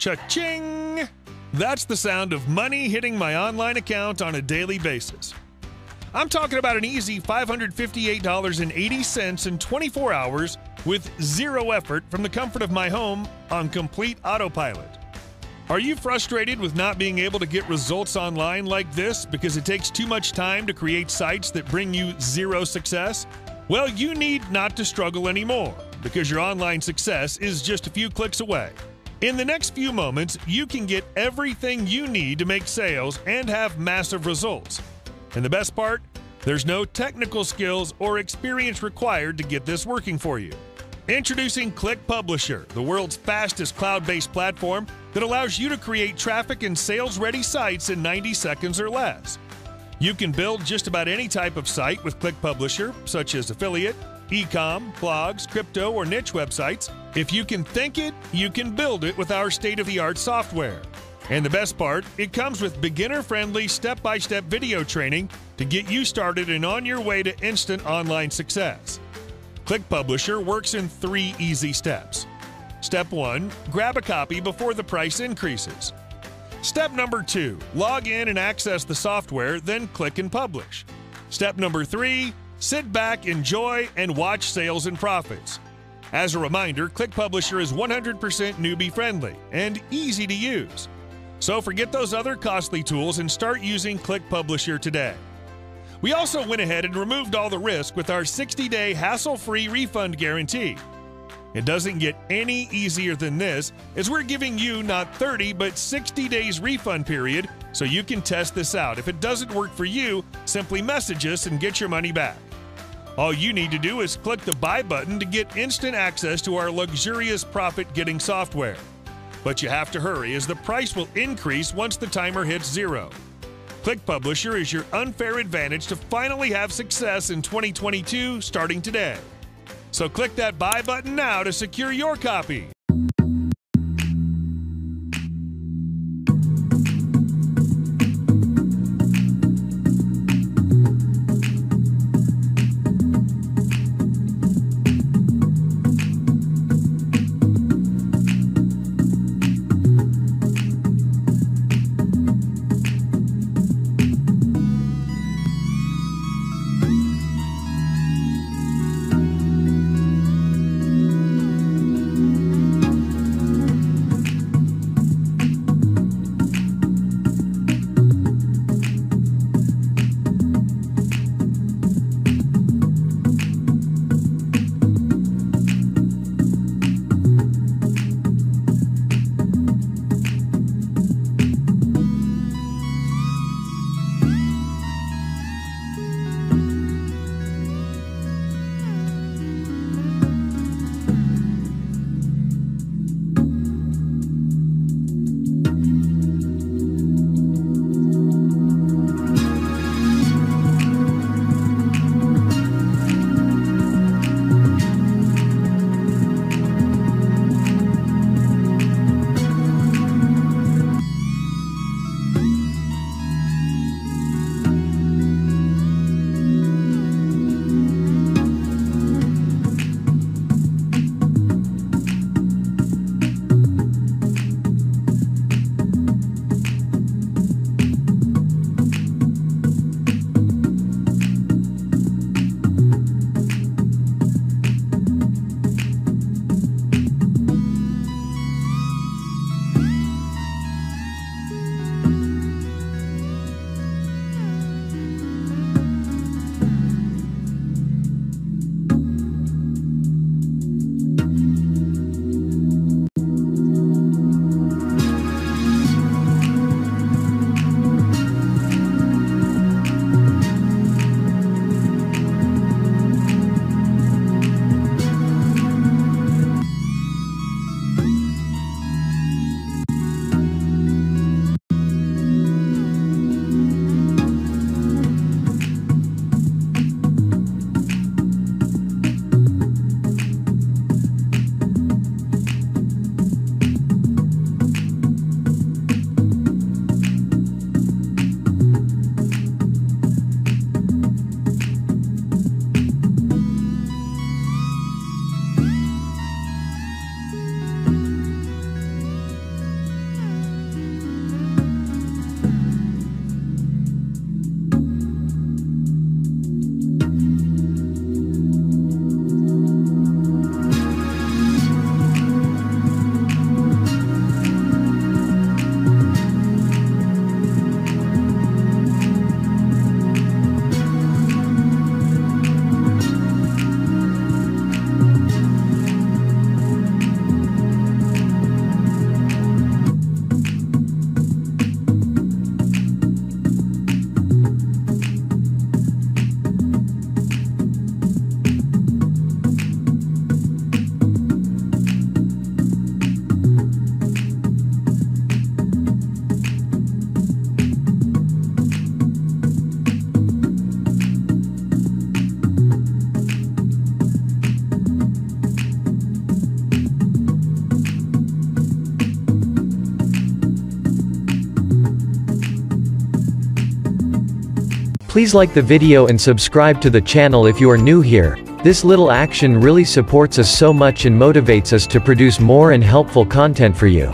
Cha-ching! That's the sound of money hitting my online account on a daily basis. I'm talking about an easy $558.80 in 24 hours with zero effort from the comfort of my home on complete autopilot. Are you frustrated with not being able to get results online like this because it takes too much time to create sites that bring you zero success? Well, you need not to struggle anymore because your online success is just a few clicks away. In the next few moments, you can get everything you need to make sales and have massive results. And the best part? There's no technical skills or experience required to get this working for you. Introducing ClickPublishr, the world's fastest cloud-based platform that allows you to create traffic and sales-ready sites in 90 seconds or less. You can build just about any type of site with ClickPublishr, such as affiliate, e-com, blogs, crypto, or niche websites. If you can think it, you can build it with our state-of-the-art software. And the best part, it comes with beginner-friendly step-by-step video training to get you started and on your way to instant online success. ClickPublishr works in 3 easy steps. Step 1, grab a copy before the price increases. Step number 2, log in and access the software, then click and publish. Step number 3, sit back, enjoy, and watch sales and profits. As a reminder, ClickPublishr is 100% newbie-friendly and easy to use. So forget those other costly tools and start using ClickPublishr today. We also went ahead and removed all the risk with our 60-day hassle-free refund guarantee. It doesn't get any easier than this, as we're giving you not 30 but 60 days refund period so you can test this out. If it doesn't work for you, simply message us and get your money back. All you need to do is click the buy button to get instant access to our luxurious profit-getting software. But you have to hurry, as the price will increase once the timer hits 0. ClickPublishr is your unfair advantage to finally have success in 2022 starting today. So click that buy button now to secure your copy. Please like the video and subscribe to the channel if you are new here. This little action really supports us so much and motivates us to produce more and helpful content for you.